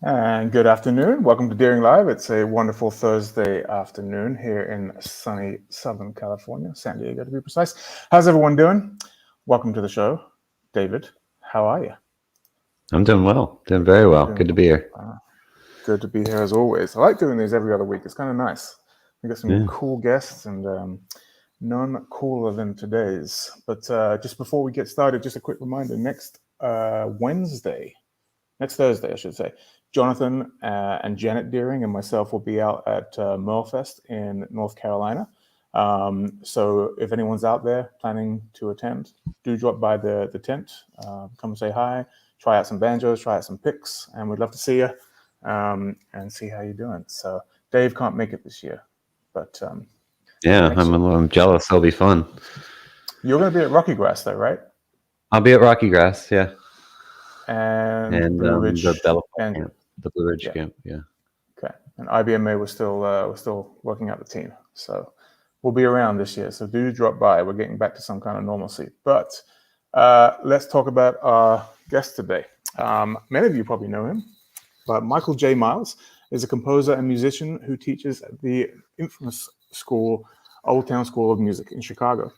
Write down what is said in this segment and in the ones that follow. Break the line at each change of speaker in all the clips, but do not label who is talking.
And good afternoon. Welcome to Deering Live. It's a wonderful Thursday afternoon here in sunny Southern California, San Diego to be precise. How's everyone doing? Welcome to the show. David, how are you?
I'm doing well. Doing very well. Good to be here.
Good to be here as always. I like doing these every other week. It's kind of nice. We got some
Yeah.
cool guests and none cooler than today's. But just before we get started, just a quick reminder. Next Thursday, I should say, Jonathan and Janet Deering and myself will be out at Merlefest in North Carolina. So if anyone's out there planning to attend, do drop by the tent, come say hi, try out some banjos, try out some picks, and we'd love to see you and see how you're doing. So Dave can't make it this year, but
yeah, I'm jealous. It'll be fun.
You're going to be at Rocky Grass though, right?
I'll be at Rocky Grass, yeah.
And Blue Ridge
the Bella
and
camp, the Blue Ridge camp, yeah.
Okay, and IBMA we're still working out the team, so we'll be around this year. So do drop by. We're getting back to some kind of normalcy. But let's talk about our guest today. Many of you probably know him, but Michael J. Miles is a composer and musician who teaches at the infamous school, Old Town School of Music in Chicago.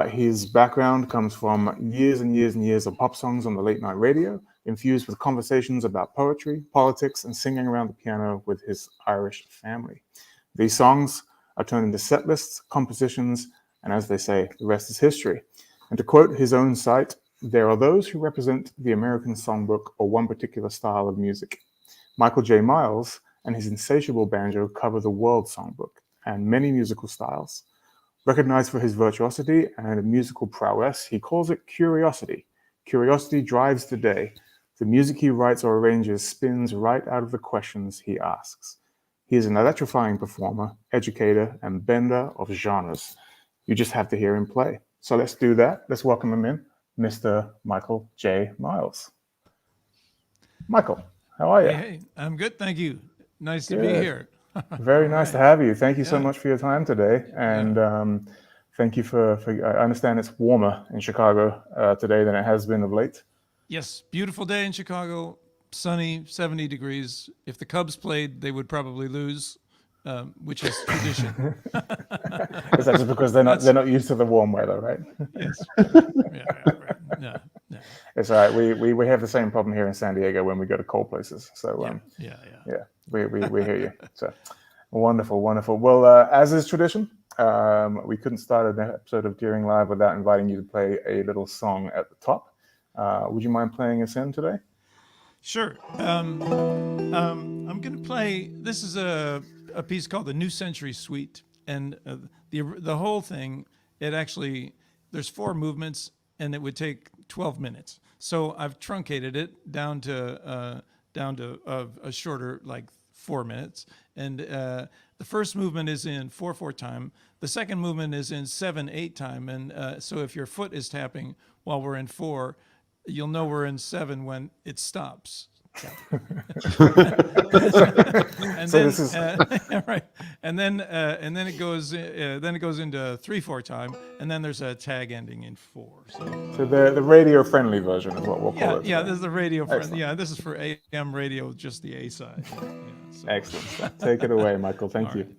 His background comes from years and years and years of pop songs on the late night radio, infused with conversations about poetry, politics, and singing around the piano with his Irish family. These songs are turned into set lists, compositions, and as they say, the rest is history. And to quote his own site, there are those who represent the American Songbook or one particular style of music. Michael J. Miles and his insatiable banjo cover the world songbook and many musical styles. Recognized for his virtuosity and musical prowess, he calls it curiosity. Curiosity drives the day. The music he writes or arranges spins right out of the questions he asks. He is an electrifying performer, educator, and bender of genres. You just have to hear him play. So let's do that. Let's welcome him in, Mr. Michael J. Miles. Michael, how are you?
Hey, I'm good, thank you. Nice to be here.
Very nice to have you. Thank you so much for your time today. And thank you for, I understand it's warmer in Chicago today than it has been of late.
Yes, beautiful day in Chicago, sunny, 70 degrees. If the Cubs played, they would probably lose, which is tradition.
Is that just because they're not used to the warm weather, right?
Yes. Yeah.
It's all right. We have the same problem here in San Diego when we go to cold places. So we hear you. So wonderful. Well, as is tradition, we couldn't start an episode of Deering Live without inviting you to play a little song at the top. Would you mind playing us in today?
Sure. I'm going to play. This is a piece called the New Century Suite, and the whole thing. There's 4 movements, and it would take 12 minutes. So I've truncated it down to a shorter, like 4 minutes. And the first movement is in 4/4 time. The second movement is in 7/8 time. And so if your foot is tapping while we're in 4, you'll know we're in 7 when it stops. And
So
then,
this is
right, and then it goes into 3/4 time, and then there's a tag ending in 4.
so the radio friendly version is what we'll call it.
Yeah, this is the radio friend. Yeah, this is for AM radio, just the A side. So.
Excellent. Take it away, Michael. Thank you.
Right.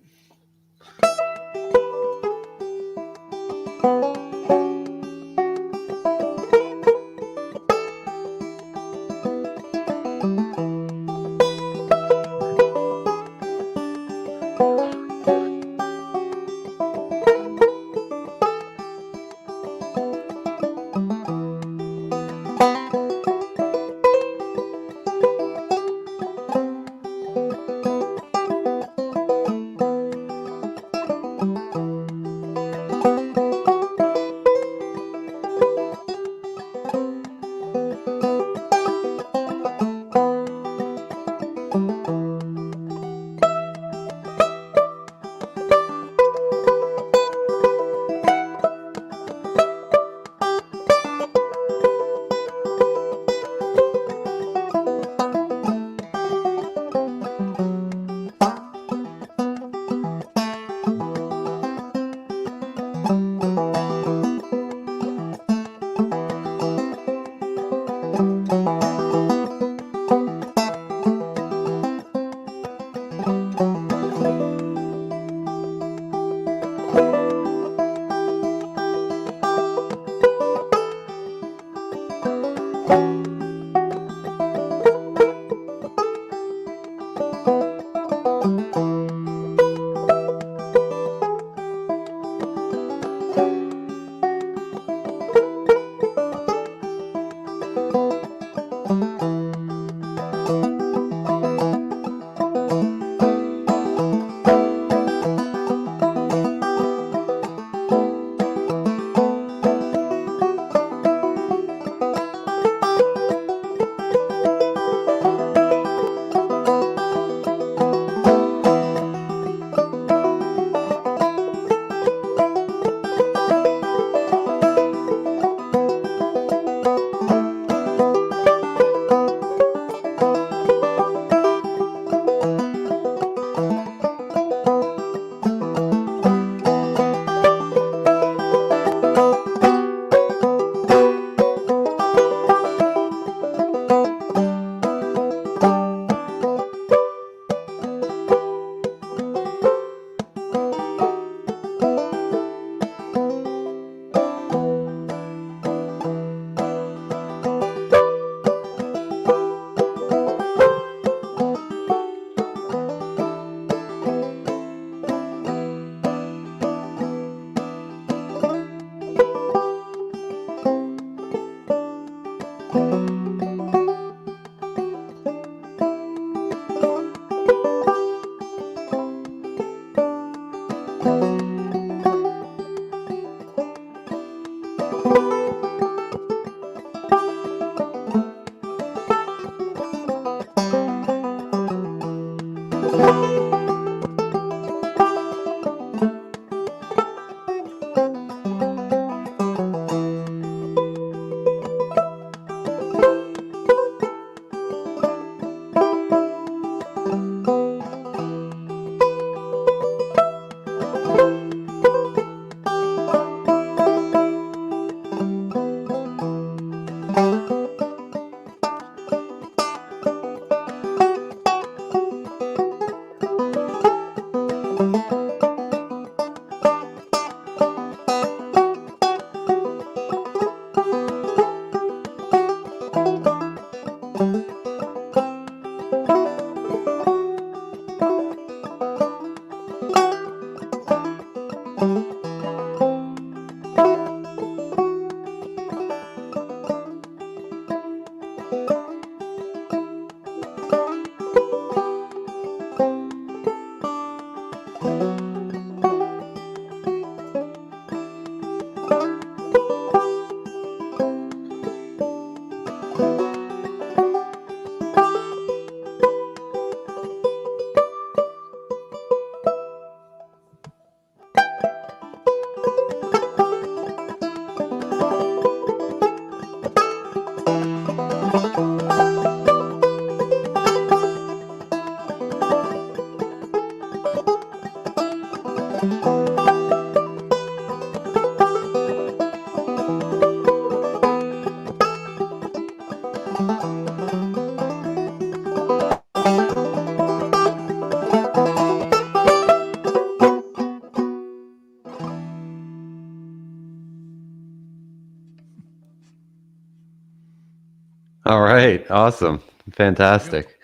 All right. Awesome. Fantastic.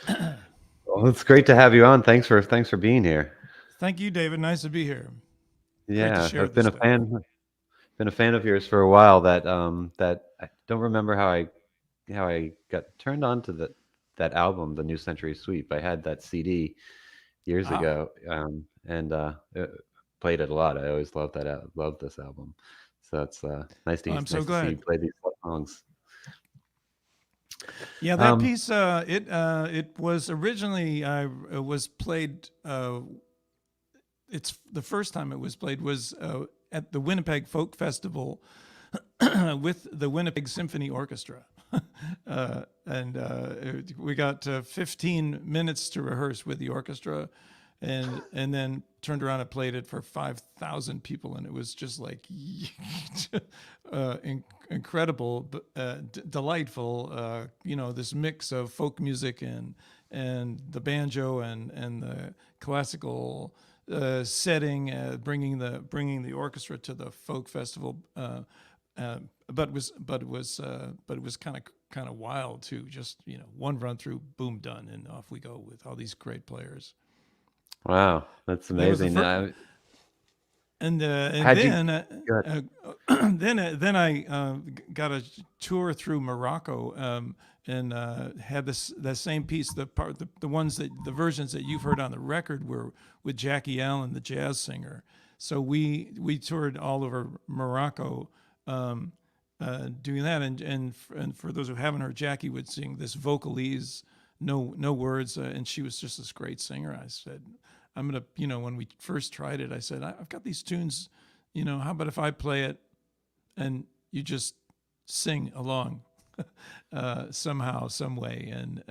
Well, it's great to have you on. Thanks for being here.
Thank you, David. Nice to be here. Great to
Yeah,
share
I've
this
been a
stuff.
fan of yours for a while. That I don't remember how I got turned on to that album, the New Century Sweep. I had that CD years
Ah,
ago, and played it a lot. I always loved loved this album. So it's nice
I'm so
to see you
glad.
play these songs.
Yeah, that
Um,
piece it was originally it was played. It's the first time it was played was at the Winnipeg Folk Festival with the Winnipeg Symphony Orchestra, and we got 15 minutes to rehearse with the orchestra, and then turned around and played it for 5,000 people, and it was just like incredible, delightful. This mix of folk music and the banjo and the classical setting, bringing the orchestra to the folk festival. But it was kind of wild too. Just one run through, boom, done, and off we go with all these great players.
wow, that's
That was the
amazing.
first, and
How'd you? Go ahead.
then I got a tour through Morocco, and had that same piece. The ones the versions that you've heard on the record were with Jackie Allen, the jazz singer. So we toured all over Morocco, doing that. And for those who haven't heard, Jackie would sing this vocalese, no words, and she was just this great singer. I said, I'm gonna, when we first tried it, I said, I've got these tunes, how about if I play it and you just sing along, somehow, some way, and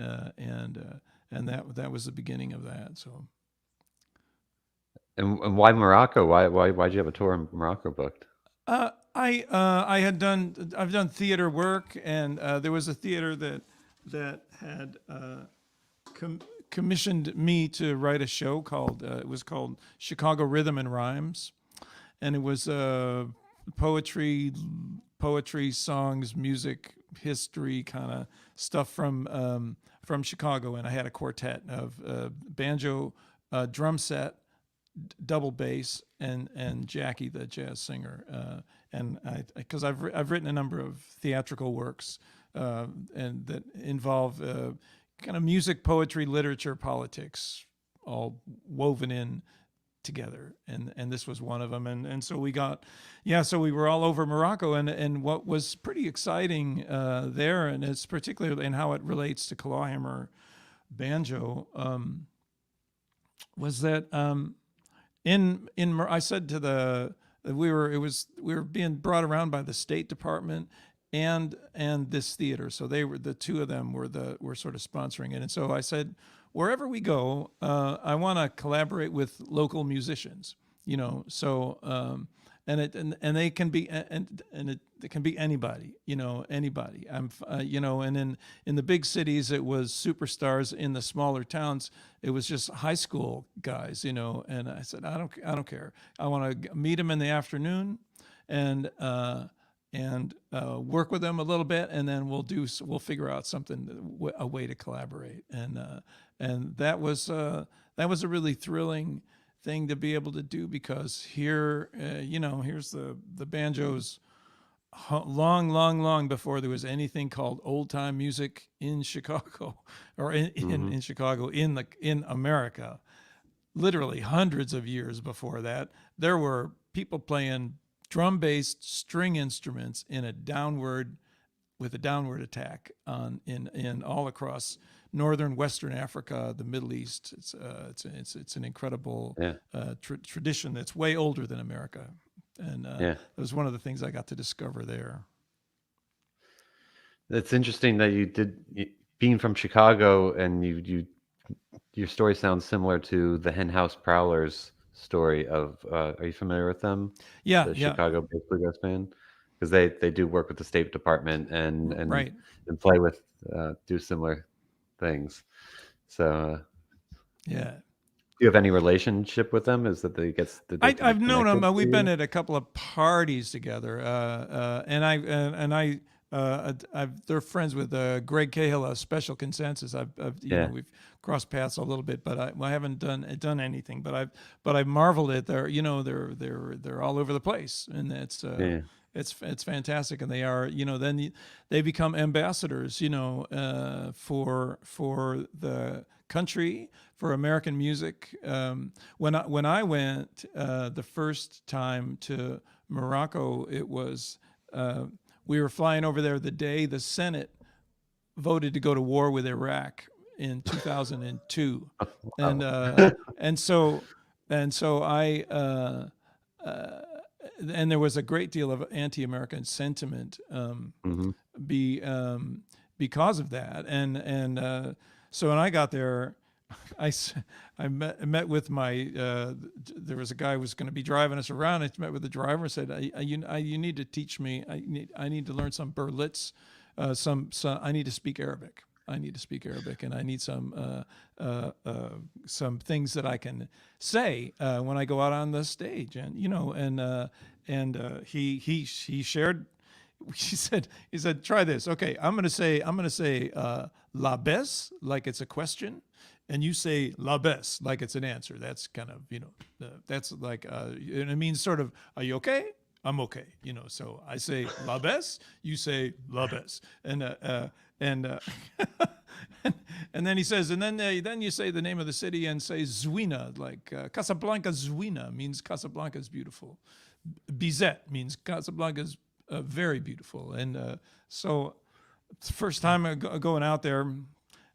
that was the beginning of that. So
And why Morocco? Why'd you have a tour in Morocco booked?
I've done theater work, and there was a theater that had commissioned me to write a show called it was called Chicago Rhythm and Rhymes, and it was poetry, songs, music, history kind of stuff from Chicago, and I had a quartet of banjo, drum set, double bass, and Jackie, the jazz singer, and because I've written a number of theatrical works, and that involve kind of music, poetry, literature, politics, all woven in together, and this was one of them, and so so we were all over Morocco, and what was pretty exciting there, and it's particularly in how it relates to clawhammer banjo, was that I said to we were being brought around by the State Department and this theater, so they were the two of them were sort of sponsoring it, and so I said, wherever we go, I want to collaborate with local musicians, so and they can be it can be anybody, anybody. And in the big cities it was superstars. In the smaller towns it was just high school guys, and I said, I don't care. I want to meet them in the afternoon and work with them a little bit, and then we'll figure out a way to collaborate, and that was a really thrilling thing to be able to do, because here, here's the banjos long before there was anything called old time music in Chicago, or in Chicago, in America. Literally hundreds of years before that, there were people playing drum-based string instruments with a downward attack in all across northern Western Africa, the Middle East. It's an incredible tradition that's way older than America, and it was one of the things I got to discover there.
It's interesting that being from Chicago, and your story sounds similar to the Hen House Prowlers story of. Are you familiar with them?
Yeah,
The Chicago-based bluegrass band, because they do work with the State Department and
right.
and play with do similar things. So
Yeah.
do you have any relationship with them? Is that
I've known them.
connected to
We've
you?
been at a couple of parties together, and I they're friends with Greg Cahill, Special Consensus.
Yeah.
We've crossed paths a little bit, but I haven't done anything. But I've marveled at they're all over the place, and
Yeah.
it's fantastic, and they are then they become ambassadors for the country, for American music. When I went the first time to Morocco, it was we were flying over there the day the Senate voted to go to war with Iraq in 2002, and so I. And there was a great deal of anti-American sentiment because of that, and so when I got there, I met with my there was a guy who was going to be driving us around. I met with the driver and said, you need to teach me. I need to learn some Berlitz. I need to speak Arabic. I need to speak Arabic, and I need some things that I can say when I go out on the stage. And he shared. He said, try this. Okay, I'm gonna say la baisse like it's a question, and you say la baisse like it's an answer. That's kind of that's like and it means sort of, are you okay? I'm okay. So I say la baisse, you say la baisse, and and then he says, and then you say the name of the city and say Zouina, like Casablanca. Zouina means Casablanca is beautiful. Bizet means Casablanca is very beautiful. And so it's the first time going out there,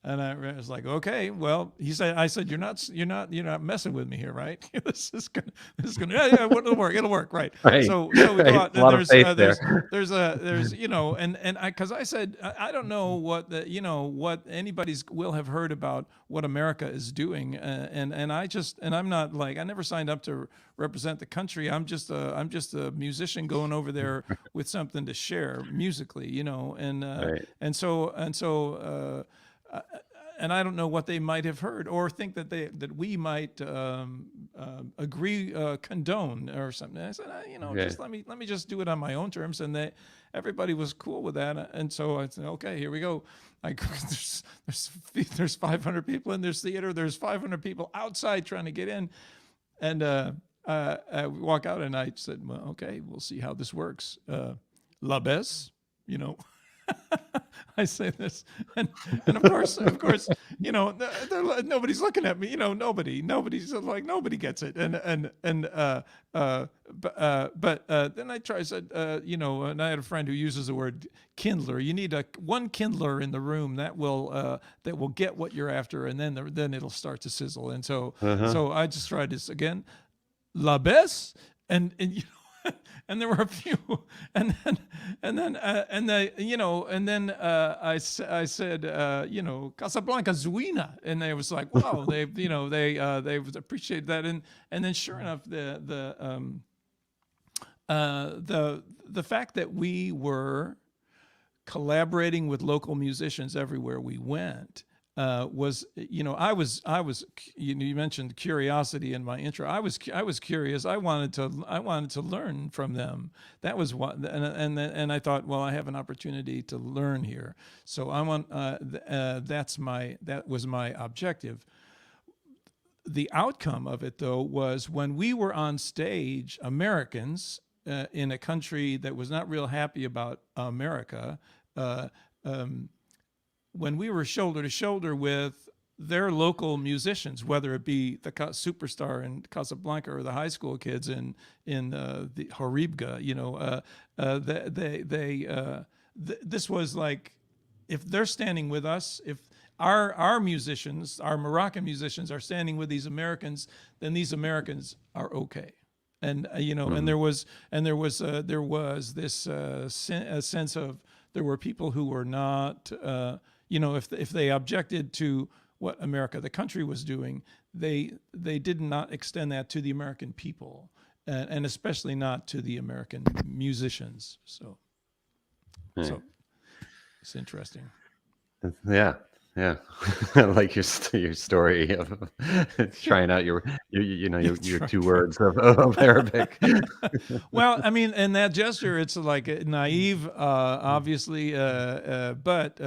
and I was like, okay, well, I said, you're not messing with me here, right? this is gonna, yeah, it'll work, right?
Right.
So we go out,
A lot
and
of faith there.
there's because I said, I don't know what anybody will have heard about what America is doing, and I'm not like, I never signed up to represent the country. I'm just a musician going over there with something to share musically, and
Right.
and I don't know what they might have heard or think that we might agree, condone or something. And I said,
Yeah.
just let me just do it on my own terms, and everybody was cool with that. And so I said, okay, here we go. There's 500 people in this theater. There's 500 people outside trying to get in, and I walk out, and I said, well, okay, we'll see how this works. La baisse, I say this, and of course, nobody's looking at me. Nobody's like, nobody gets it, but then I said, and I had a friend who uses the word kindler. You need one kindler in the room that will get what you're after, and then it'll start to sizzle. And so I just tried this again, la baisse, and and there were a few, and then I said, Casablanca Zouina, and they was like, wow, they appreciated that, and then sure enough, the fact that we were collaborating with local musicians everywhere we went was, I was you mentioned curiosity in my intro. I was curious. I wanted to learn from them. That was what, and I thought, well, I have an opportunity to learn here. So I want that was my objective. The outcome of it, though, was when we were on stage, Americans in a country that was not real happy about America. When we were shoulder to shoulder with their local musicians, whether it be the superstar in Casablanca or the high school kids in the Horibga, this was like, if they're standing with us, if our musicians, our Moroccan musicians, are standing with these Americans, then these Americans are okay. And and there was this sense of, there were people who were not. If they objected to what America, the country, was doing, they did not extend that to the American people, and especially not to the American musicians. So it's interesting.
Yeah. Yeah, I like your story of trying out your
Try-
2 words of Arabic.
Well, I mean, and that gesture, it's like naive, obviously, but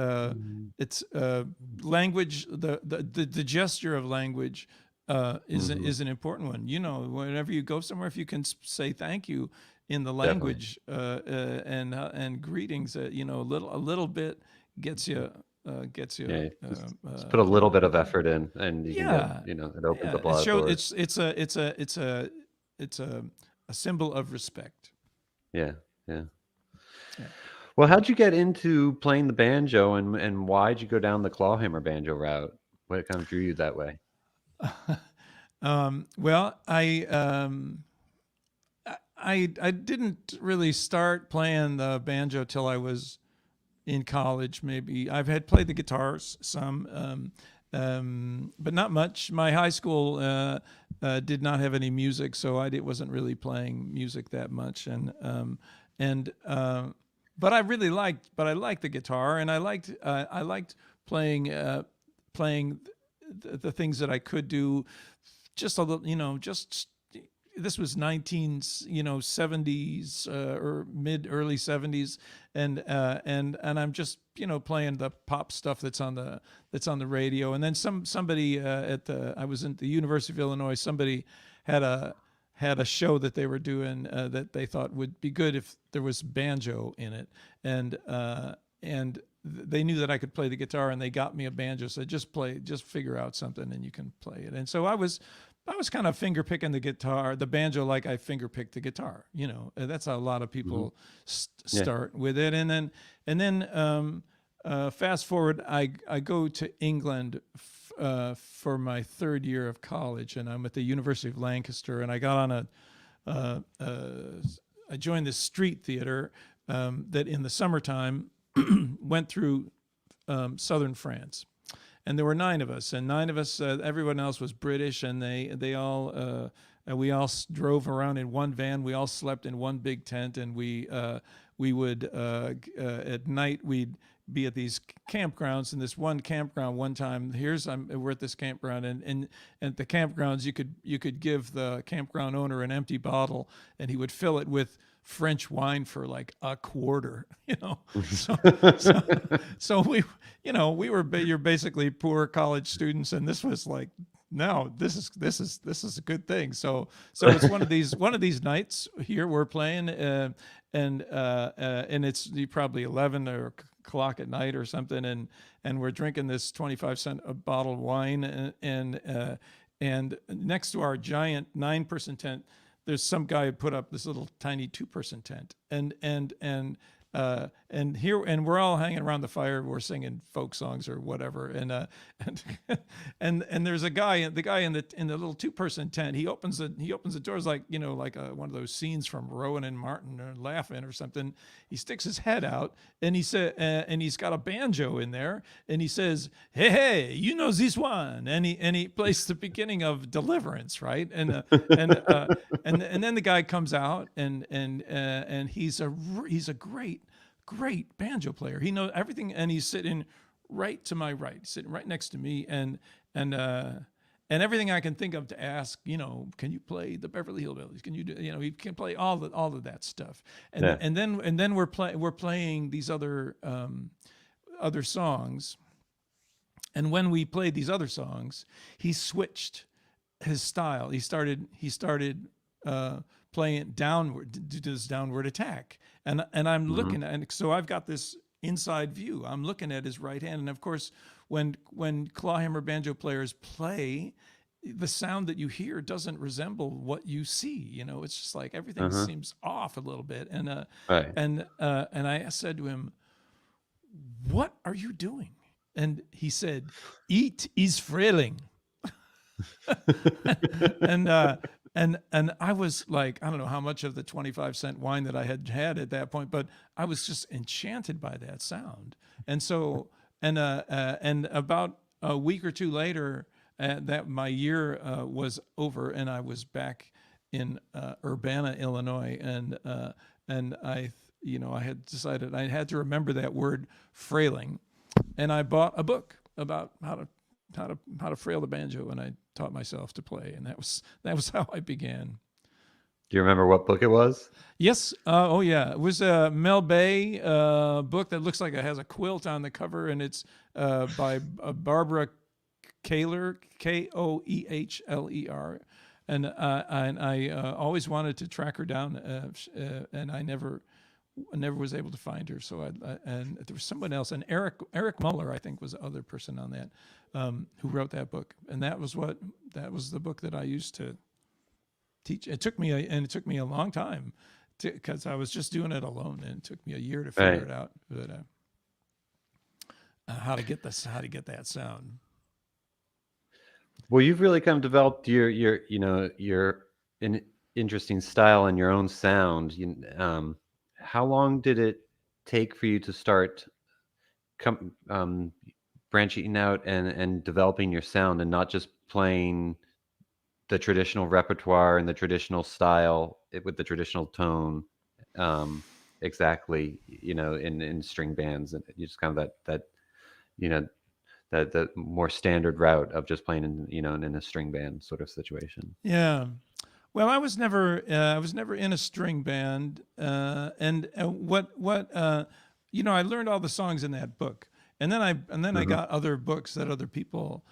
it's language. The gesture of language
Hmm.
is an important one. You know, whenever you go somewhere, if you can say thank you in the
Definitely.
language and greetings, a little bit gets you gets you.
Yeah, just put a little bit of effort in, and you can get,
Yeah,
it opens
yeah.
up a lot of doors.
It's a symbol of respect.
Yeah, yeah.
Yeah.
Well, how'd you get into playing the banjo, and why'd you go down the clawhammer banjo route? What kind of drew you that way?
Well, I didn't really start playing the banjo till I was in college. Maybe I've had played the guitars some, but not much. My high school did not have any music, so wasn't really playing music that much. And but I liked the guitar, and I liked playing playing the things that I could do. Just a little, just this was 70s or mid early 70s, and I'm just playing the pop stuff that's on the radio. And then somebody I was at the University of Illinois. Somebody had a show that they were doing that they thought would be good if there was banjo in it, and they knew that I could play the guitar, and they got me a banjo. So just figure out something and you can play it. And so I was kind of finger picking the banjo, like I finger picked the guitar. That's how a lot of
Hmm.
people
Yeah.
start with it. And then fast forward, I go to England for my third year of college, and I'm at the University of Lancaster, and I got on I joined this street theater that in the summertime went through southern France, and there were 9 of us, and 9 of us. Everyone else was British, and they all we all drove around in one van. We all slept in one big tent, and we would at night we'd be at these campgrounds. And this one campground, one time, we're at this campground, and at the campgrounds you could give the campground owner an empty bottle, and he would fill it with French wine for like a quarter. So so so we were you're basically poor college students, and this was like, no, this is a good thing. So it's one of these nights here we're playing, and it's probably 11 o'clock at night or something, and we're drinking this 25-cent a bottle of wine, and next to our giant 9-person tent, there's some guy who put up this little tiny 2-person tent, and we're all hanging around the fire. We're singing folk songs or whatever, and and there's the guy in the little 2-person tent. He opens the doors like one of those scenes from Rowan and Martin or Laughing or something. He sticks his head out, and and he's got a banjo in there, and he says, "Hey, you know this one," and he plays the beginning of Deliverance, right? And then the guy comes out, and he's a great banjo player. He knows everything, and he's sitting right to my right, sitting right next to me, and everything I can think of to ask, can you play the Beverly Hillbillies? Can you do, he can play all of that stuff. And
Yeah.
then we're playing these other songs. And when we played these other songs, he switched his style. He started playing downward, to this downward attack, and I'm
Hmm.
looking at, and so I've got this inside view. I'm looking at his right hand, and of course, when clawhammer banjo players play, the sound that you hear doesn't resemble what you see. It's just like everything
Uh-huh.
seems off a little bit,
Right.
and I said to him, "What are you doing?" And he said, "It is frailing." and and I was like, I don't know how much of the 25-cent wine that I had had at that point, but I was just enchanted by that sound. And so and about a week or two later, that my year was over, and I was back in Urbana, Illinois, and I had decided I had to remember that word frailing, and I bought a book, about how to frail the banjo, and I taught myself to play, and that was how I began.
Do you remember what book it was?
Yes. Oh, yeah. It was a Mel Bay book that looks like it has a quilt on the cover, and it's by Barbara Koehler, Koehler. And I always wanted to track her down, and I never was able to find her. So and there was someone else, and Eric Muller, I think, was the other person on that who wrote that book, and that was the book that I used to teach. It took me a long time because I was just doing it alone, and it took me a year to figure it out. But how to get that sound.
Well, you've really kind of developed your an interesting style and your own sound. How long did it take for you to start branching out and developing your sound, and not just playing the traditional repertoire and the traditional style with the traditional tone, exactly, in string bands, and you just kind of that the more standard route of just playing in a string band sort of situation.
Yeah. Well, I was never in a string band, and I learned all the songs in that book, and then I got other books that other people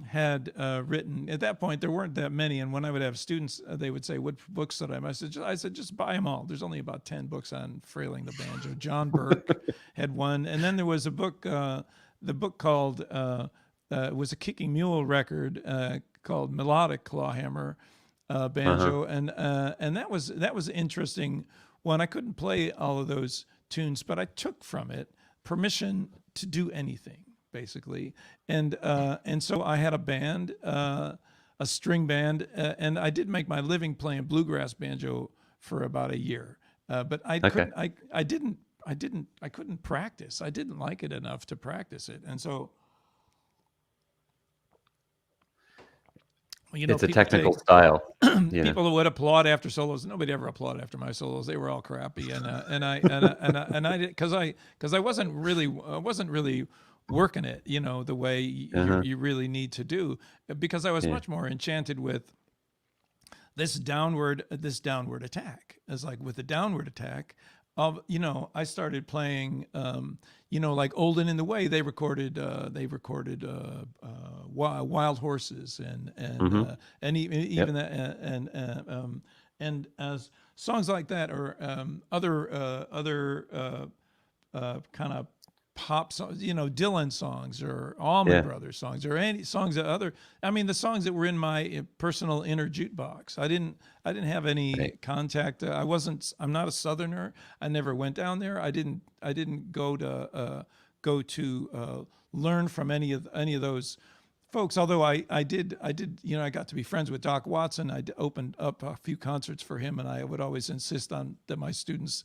had written. At that point, there weren't that many, and when I would have students, they would say, "What books did I said, just buy them all. There's only about 10 books on frailing the banjo." John Burke had one, and then there was a book, the book called it was a Kicking Mule record called Melodic Clawhammer Banjo, and that was interesting. One, I couldn't play all of those tunes, but I took from it permission to do anything, basically, and so I had a band, a string band, and I did make my living playing bluegrass banjo for about a year, but I couldn't practice. I didn't like it enough to practice it, and so.
It's a technical style.
People who would applaud after solos. Nobody ever applauded after my solos. They were all crappy, and I did because I wasn't really working it, the way you really need to do, because I was much more enchanted with this downward attack. It's like with the downward attack of, I started playing, like Olden in the Way. They recorded Wild Horses and even that and as songs like that, or other kind of pop songs, Dylan songs or Allman Brothers songs, or any songs that the songs that were in my personal inner jukebox. I didn't have any contact. I'm not a Southerner. I never went down there. I didn't go to learn from any of those folks. Although I did, I got to be friends with Doc Watson. I opened up a few concerts for him, and I would always insist on that my students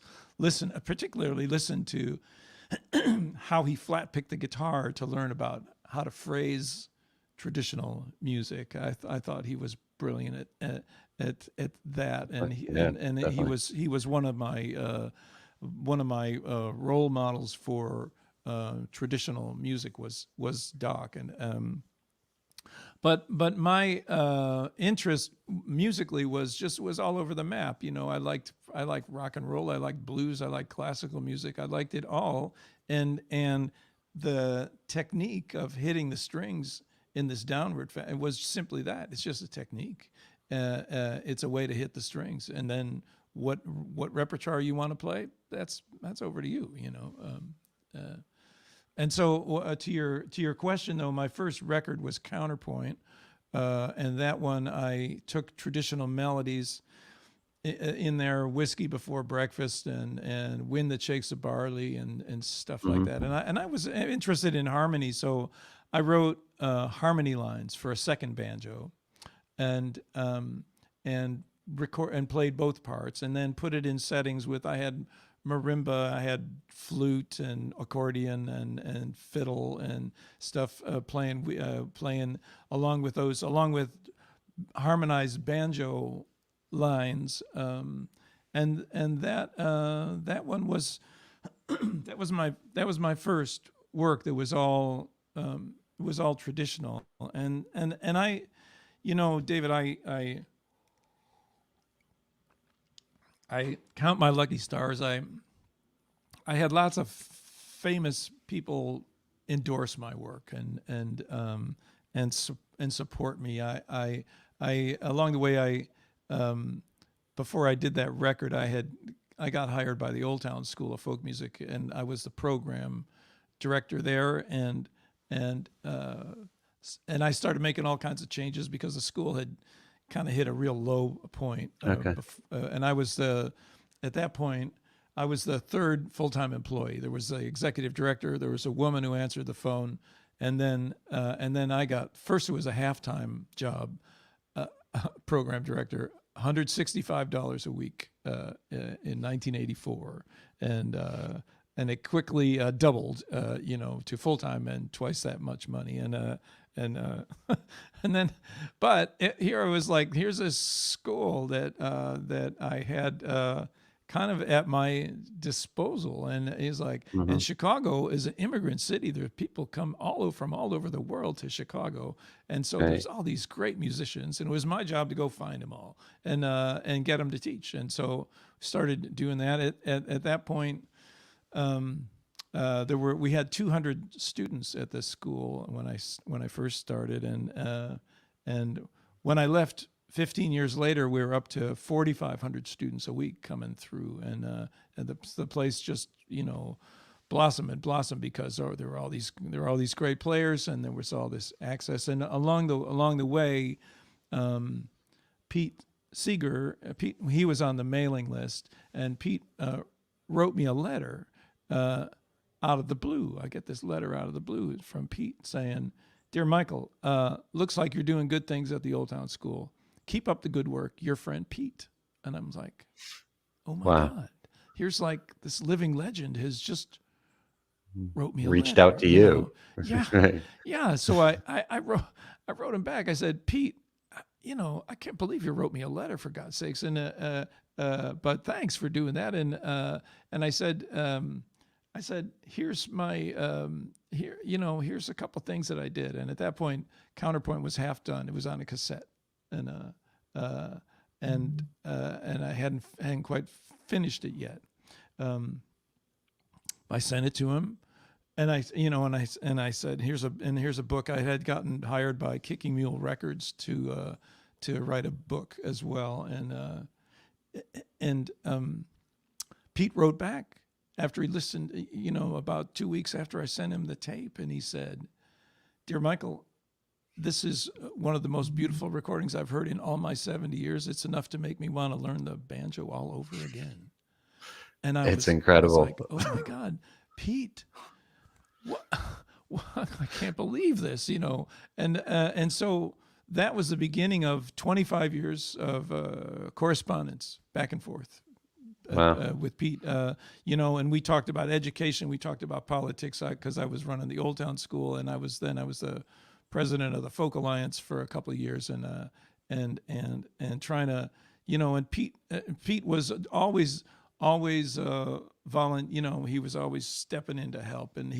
particularly listen to how he flat picked the guitar to learn about how to phrase traditional music. I thought he was brilliant at that, and he was one of my role models for traditional music was Doc, and but my interest musically was all over the map. I liked rock and roll, I liked blues, I liked classical music, I liked it all, and the technique of hitting the strings in this downward it was simply that. It's just a technique. It's a way to hit the strings, and then what repertoire you want to play, that's over to you. And so to your question, though, my first record was Counterpoint, and that one I took traditional melodies in there, Whiskey Before Breakfast and Wind That Shakes the Barley and stuff like that. And I was interested in harmony, so I wrote harmony lines for a second banjo, and played both parts, and then put it in settings with, I had marimba, I had flute and accordion and fiddle and stuff playing along with harmonized banjo lines, and that one was that was my first work that was all traditional. And I, David, I count my lucky stars. I had lots of famous people endorse my work and support me. I along the way, before I did that record, I got hired by the Old Town School of Folk Music, and I was the program director there, and I started making all kinds of changes because the school had kind of hit a real low point.
Okay.
And I was at that point, I was the third full-time employee. There was the executive director, there was a woman who answered the phone, and then I got, first it was a half-time job, program director, $165 a week in 1984, and it quickly doubled, to full time and twice that much money, and then, but here I was like, here's a school that I had kind of at my disposal, and he's like, and Chicago is an immigrant city. There are people come from all over the world to Chicago, and so there's all these great musicians, and it was my job to go find them all and get them to teach, and so started doing that. At that point, we had 200 students at this school when I first started, and when I left 15 years later, we were up to 4,500 students a week coming through, and the place just blossomed and blossomed because there were all these great players, and there was all this access. And along the way, Pete Seeger, he was on the mailing list, and Pete wrote me a letter out of the blue. I get this letter out of the blue from Pete saying, "Dear Michael, looks like you're doing good things at the Old Town School. Keep up the good work. Your friend Pete." And I'm like, oh my God, here's like this living legend has just wrote me a
reached
letter,
out to you.
Yeah.
Right.
Yeah. So I wrote him back. I said, "Pete, I can't believe you wrote me a letter, for God's sakes. And, but thanks for doing that." And I said, "Here's my, here's a couple things that I did." And at that point, Counterpoint was half done. It was on a cassette, and I hadn't quite finished it yet. I sent it to him, and I said, here's a book. I had gotten hired by Kicking Mule Records to write a book as well, and Pete wrote back after he listened, about 2 weeks after I sent him the tape, and he said, "Dear Michael, this is one of the most beautiful recordings I've heard in all my 70 years. It's enough to make me want to learn the banjo all over again." And
It's incredible.
I was like, oh my God, Pete, what? I can't believe this, and so that was the beginning of 25 years of correspondence back and forth. With Pete, and we talked about education, we talked about politics, because I was running the Old Town School, and I was the president of the Folk Alliance for a couple of years, and trying to, and Pete was always he was always stepping in to help, and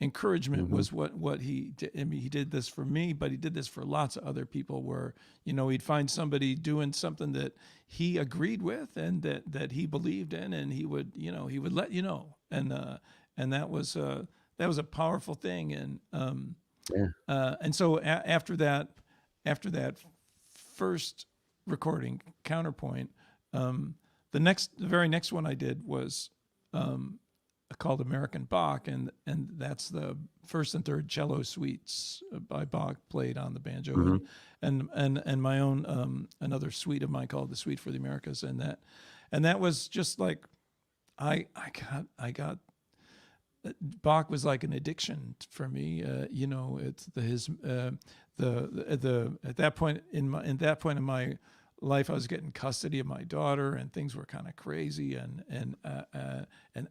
encouragement was what he did. I mean, he did this for me, but he did this for lots of other people, where he'd find somebody doing something that he agreed with and that he believed in, and he would let you know, and that was a powerful thing. And so after that first recording, Counterpoint, the very next one I did was called American Bach, and that's the first and third cello suites by Bach played on the banjo, and my own another suite of mine called the Suite for the Americas, and that was just like I got Bach was like an addiction for me. It's at that point in my life, I was getting custody of my daughter, and things were kind of crazy, and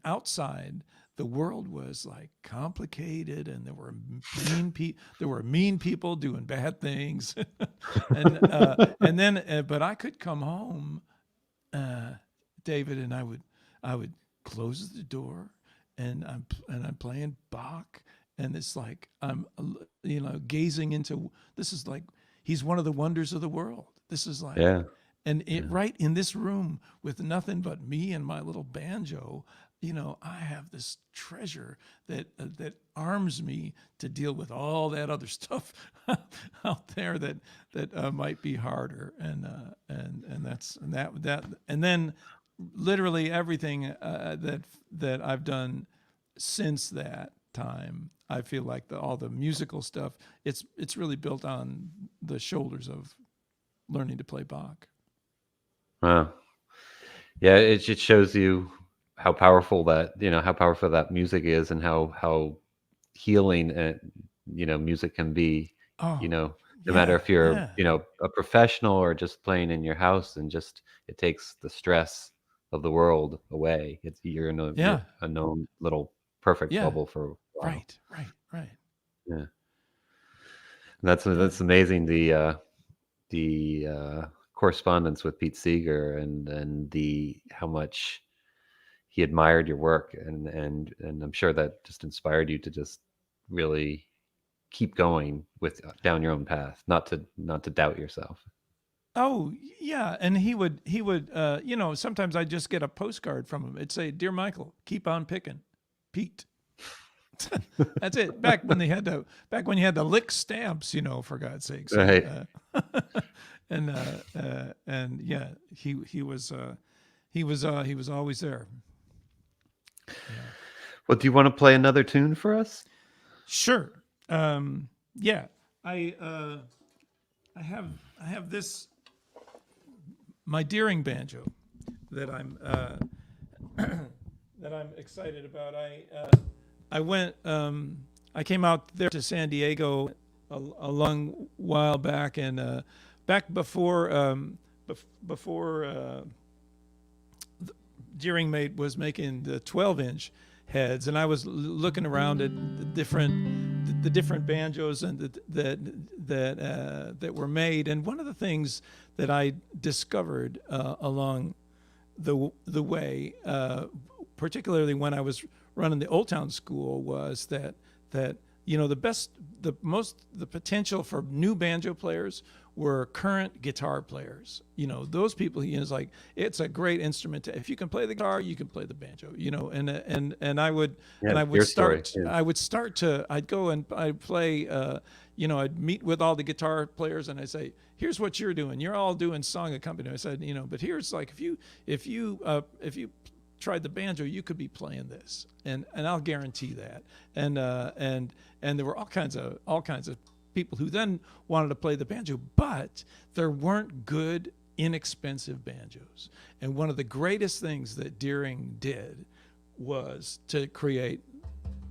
outside the world was like complicated, and there were mean people doing bad things, and then but I could come home, David, and I would close the door, and I'm playing Bach, and it's like I'm, gazing into. This is like he's one of the wonders of the world. This is like,
Yeah.
and right in this room with nothing but me and my little banjo. I have this treasure that arms me to deal with all that other stuff out there that might be harder, and then literally everything that I've done since that time, I feel like all the musical stuff, it's really built on the shoulders of learning to play Bach.
Wow. Yeah, it just shows you how powerful that music is, and how healing music can be.
Oh,
No matter
yeah,
if you're
yeah,
a professional or just playing in your house, and just it takes the stress of the world away. You're in
yeah,
a known little perfect
yeah.
bubble for a while.
Right.
Yeah, and that's amazing. The correspondence with Pete Seeger, and the how much he admired your work, and I'm sure that just inspired you to just really keep going with down your own path, not to doubt yourself.
Oh, yeah, and he would sometimes I'd just get a postcard from him. It'd say, "Dear Michael, keep on picking, Pete." That's it. Back when you had to lick stamps, for God's sakes.
Right.
And yeah, he was always there.
Well, do you want to play another tune for us?
Sure. Yeah. I have this, my Deering banjo that I'm excited about. I came out there to San Diego a long while back, and back before Deering was making the 12-inch heads, and I was looking around at the different banjos and that were made. And one of the things that I discovered along the way, particularly when I was running the Old Town School, was that the potential for new banjo players were current guitar players. Those people. It's a great instrument. If you can play the guitar, you can play the banjo. And I would start.
Yeah.
I'd go and I'd play. I'd meet with all the guitar players, and I'd say, "Here's what you're doing. You're all doing song accompaniment." I said, but here's like if you tried the banjo, you could be playing this, and I'll guarantee that. And there were all kinds of people who then wanted to play the banjo, but there weren't good, inexpensive banjos. And one of the greatest things that Deering did was to create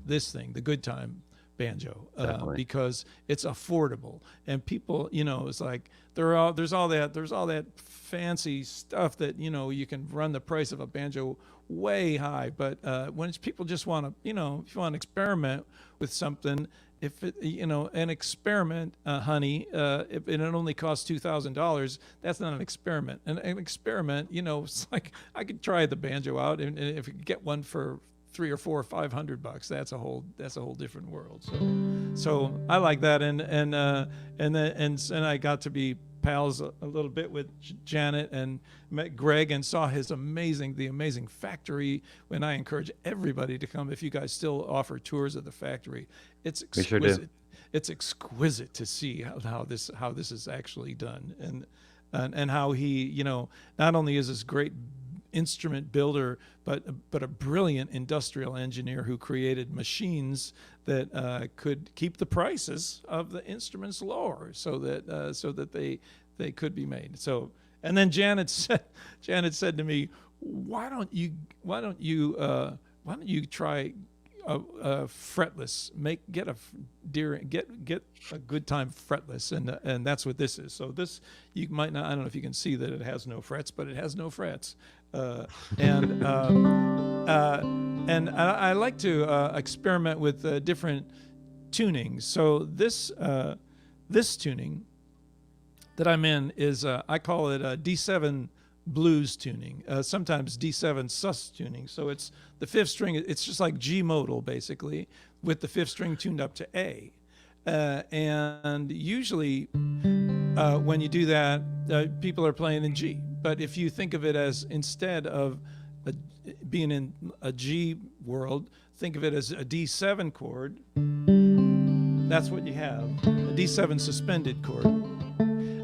this thing, the Goodtime Banjo, because it's affordable, and people, it's like there's all that fancy stuff that you can run the price of a banjo way high, but when it's people just want to, if you want to experiment with something, if it, an experiment, honey, if it only costs $2,000, that's not an experiment. And an experiment, it's like I could try the banjo out, and if you get one for $300 or $400 or $500, that's a whole different world. So I like that, and I got to be pals a little bit with Janet, and met Greg and saw the amazing factory. When I encourage everybody to come, if you guys still offer tours of the factory, it's exquisite.
We sure do.
It's exquisite to see how this is actually done, and how he, not only is this great instrument builder, but a brilliant industrial engineer who created machines that could keep the prices of the instruments lower, so that they could be made. So, and then Janet said to me, why don't you try a fretless, get a Goodtime fretless, and that's what this is. So this, you might not, I don't know if you can see that it has no frets, but it has no frets. And I like to experiment with different tunings. So this tuning that I'm in is I call it a D7 blues tuning, sometimes D7 sus tuning. So it's the fifth string. It's just like G modal basically, with the fifth string tuned up to A. And usually when you do that, people are playing in G. But if you think of it as, instead of being in a G world, think of it as a D7 chord. That's what you have, a D7 suspended chord.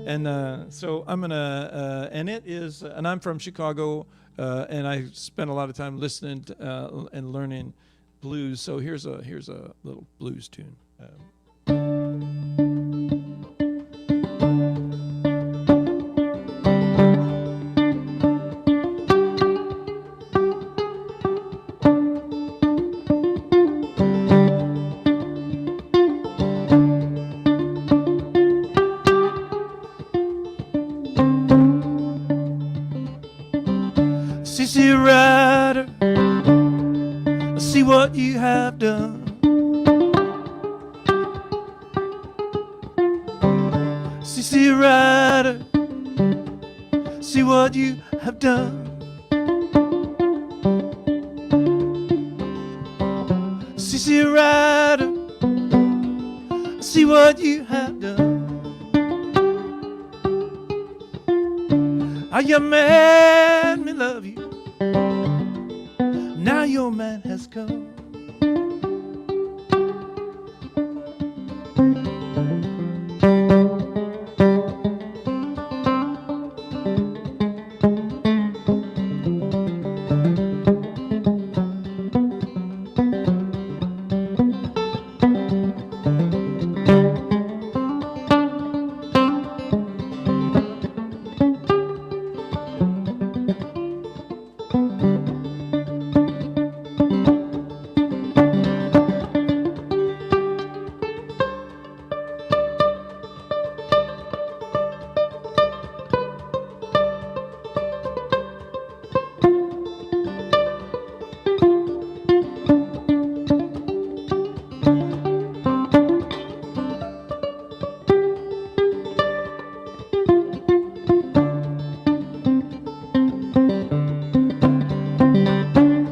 And so I'm gonna, and it is, and I'm from Chicago, and I spent a lot of time listening to, and learning blues. So here's a little blues tune. Sissy Rider, I see what you have done. Sissy Rider, see what you have done. Sissy Rider, see what you have done. How you made me love you. Now your man has come.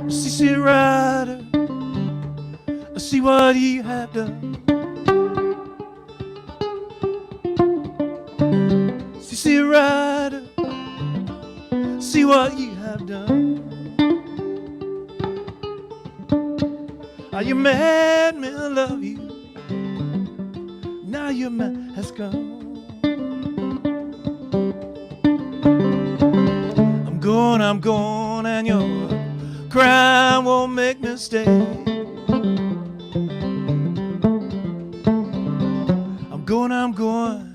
Sissy Rider, I see what you have done. Sissy Rider, see what you have done. How you made me love you. Now your man has come. I'm going, and your crime won't make me stay. I'm going,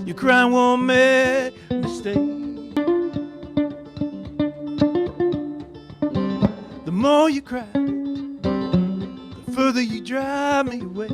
your crime won't make me stay. The more you cry, the further you drive me away.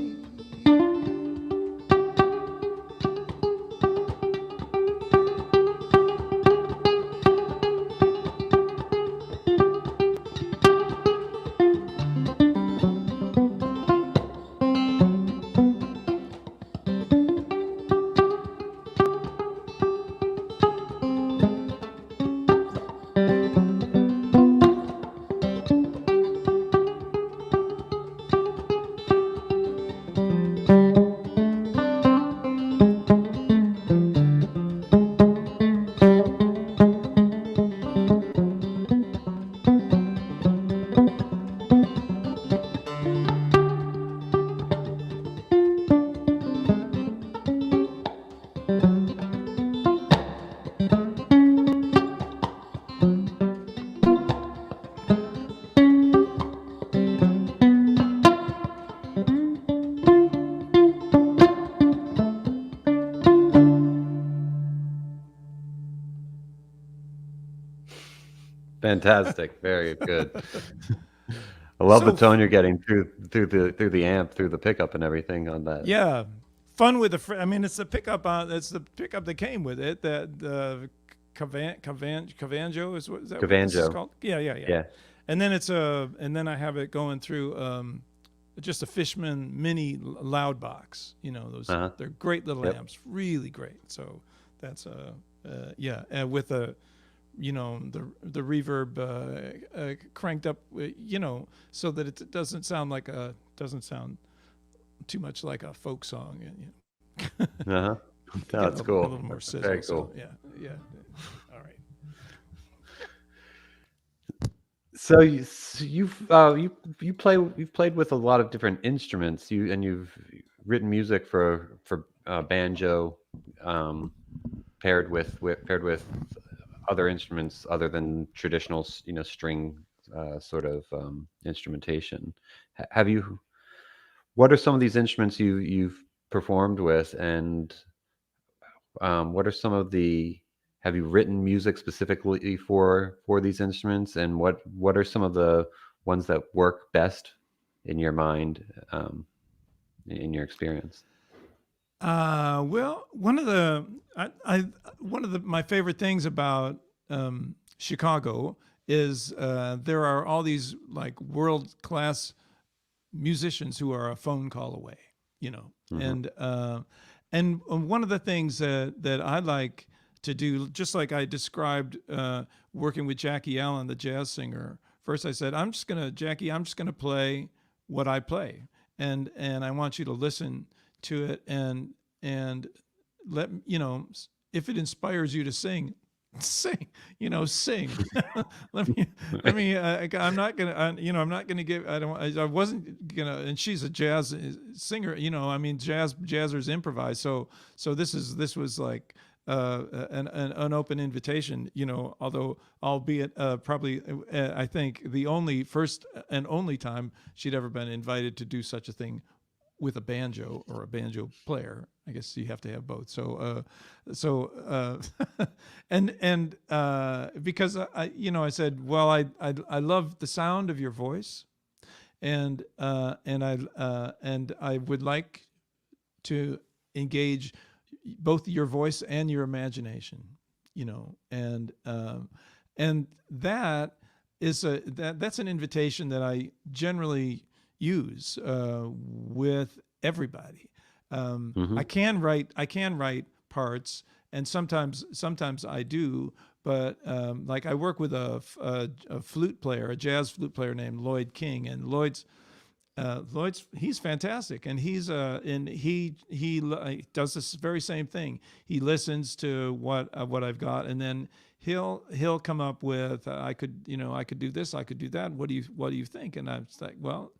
Fantastic, very good. I love the tone you're getting through the amp, through the pickup and everything on that.
Yeah, fun with the. I mean, it's the pickup on. It's the pickup that came with it. That the Cavanjo is what is that? What this is
Cavanjo.
called? Yeah. And then it's and then I have it going through just a Fishman mini loud box. You know, those they're great little amps, really great. So that's with a the reverb cranked up, so that it doesn't sound too much like a folk song, and
Uh-huh.
get
That's
a
cool.
little more
That's
sizzle.
very
So
cool.
yeah. All right.
So you've played with a lot of different instruments. You've written music for banjo, um, paired with other instruments other than traditional string sort of instrumentation. Have you? What are some of these instruments you've performed with, and what are some of the have you written music specifically for these instruments, and what are some of the ones that work best in your mind, in your experience?
Well, one of my favorite things about Chicago is there are all these like world class musicians who are a phone call away,
Hmm.
and one of the things that I like to do, just like I described working with Jackie Allen, the jazz singer. First, I said, Jackie, I'm just gonna play what I play, and I want you to listen to it and let if it inspires you to sing, sing, sing. let me I'm not gonna I'm not gonna give I wasn't gonna, and she's a jazz singer, I mean jazzers improvise, so this was like an open invitation, although albeit probably I think the only first and only time she'd ever been invited to do such a thing with a banjo or a banjo player. I guess you have to have both. And because I said, well, I love the sound of your voice, and I would like to engage both your voice and your imagination, and that's an invitation that I generally use with everybody.
Hmm.
I can write parts, and sometimes I do. But like I work with a flute player, a jazz flute player named Lloyd King, and Lloyd's he's fantastic, and he does this very same thing. He listens to what I've got, and then he'll come up with I could do this, I could do that. What do you think? And I'm like, well,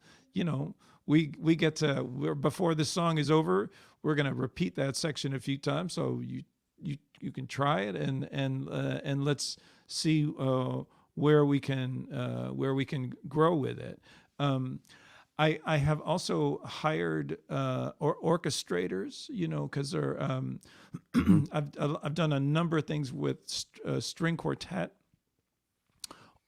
we get to before this song is over, we're gonna repeat that section a few times, so you can try it, and let's see where we can grow with it. I have also hired orchestrators, because they're
Hmm.
I've done a number of things with string quartet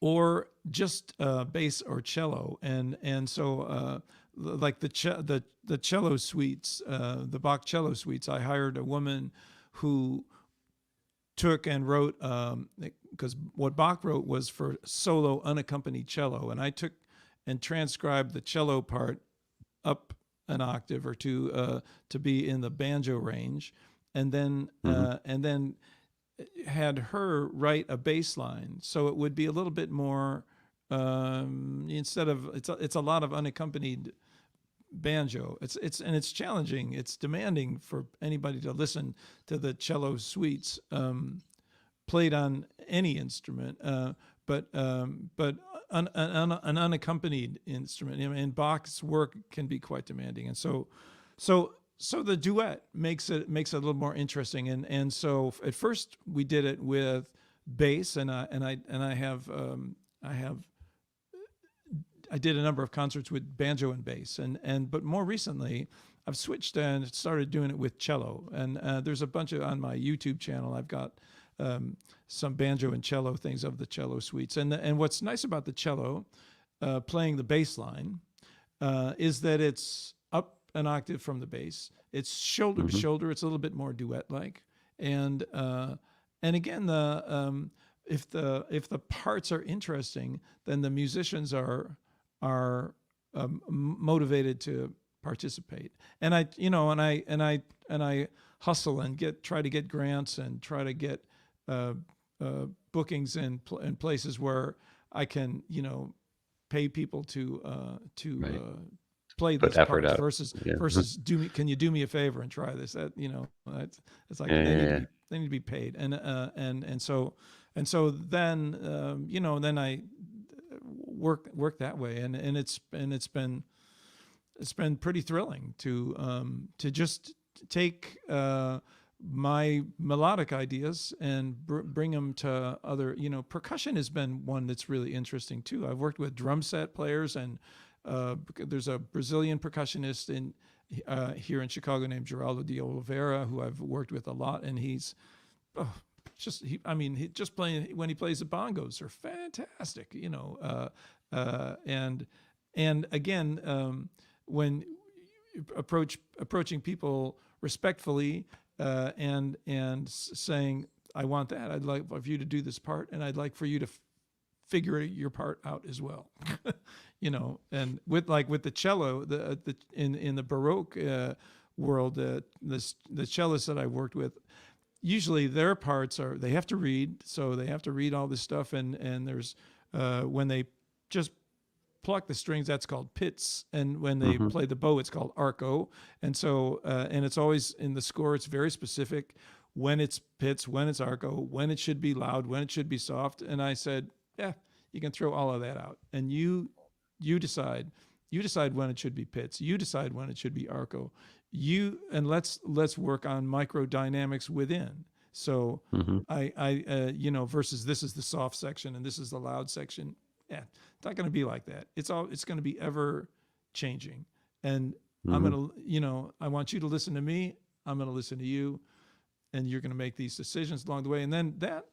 or just bass or cello, and so like the cello suites, the Bach cello suites. I hired a woman who took and wrote, because what Bach wrote was for solo unaccompanied cello, and I took and transcribed the cello part up an octave or two to be in the banjo range,
Hmm.
and then had her write a bass line, so it would be a little bit more. Instead of it's a lot of unaccompanied banjo. It's challenging. It's demanding for anybody to listen to the cello suites played on any instrument, but an unaccompanied instrument. And Bach's work can be quite demanding, and so the duet makes it a little more interesting. And so at first we did it with bass, and I did a number of concerts with banjo and bass, but more recently I've switched and started doing it with cello. And there's a bunch of on my YouTube channel. I've got some banjo and cello things of the cello suites. And what's nice about the cello playing the bass line is that it's up an octave from the bass. It's shoulder to
Hmm.
shoulder. It's a little bit more duet like, and again if the parts are interesting, then the musicians are motivated to participate. And I hustle and try to get grants and try to get bookings in places where I can, pay people to
Right.
play
Put
these
effort
parts
out. Yeah.
versus can you do me a favor and try this? That it's like
Yeah,
they
yeah,
need to
yeah.
be paid, and so then then I work that way, and it's been pretty thrilling to just take my melodic ideas and bring them to other. Percussion has been one that's really interesting too. I've worked with drum set players, and there's a Brazilian percussionist here in Chicago named Geraldo de Oliveira, who I've worked with a lot, and he's he just playing when he plays the bongos are fantastic, and again, when approaching people respectfully, and saying, I want that. I'd like for you to do this part, and I'd like for you to figure your part out as well. And with the cello, in the Baroque world, the cellists that I worked with, usually their parts they have to read, so they have to read all this stuff, and there's when they just pluck the strings, that's called pits, and when they play the bow, it's called arco, and so and it's always in the score, it's very specific when it's pits, when it's arco, when it should be loud, when it should be soft. And I said, yeah, you can throw all of that out, and you decide when it should be pits, you decide when it should be arco, and let's work on microdynamics within. So I versus this is the soft section and this is the loud section. Yeah, it's not going to be like that. It's going to be ever changing. And I'm going to, I want you to listen to me. I'm going to listen to you, and you're going to make these decisions along the way. And then that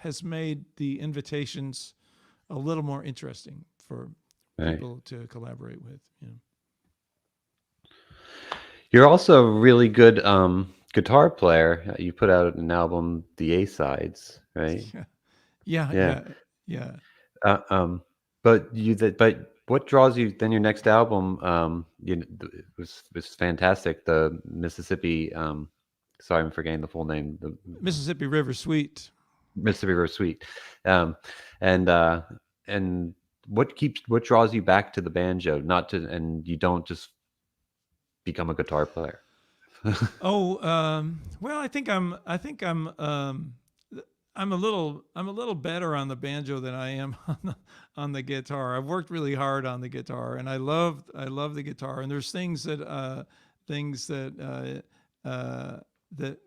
has made the invitations a little more interesting for people to collaborate with.
You're also a really good guitar player. You put out an album, The A-Sides, right?
Yeah.
But what draws you? Then your next album, was fantastic. The Mississippi. Sorry, I'm forgetting the full name. The
Mississippi River Suite.
Mississippi River Suite. And what draws you back to the banjo? And you don't just become a guitar player.
Well, I think I'm a little better on the banjo than I am on the guitar. I've worked really hard on the guitar, and I love the guitar. And there's things that that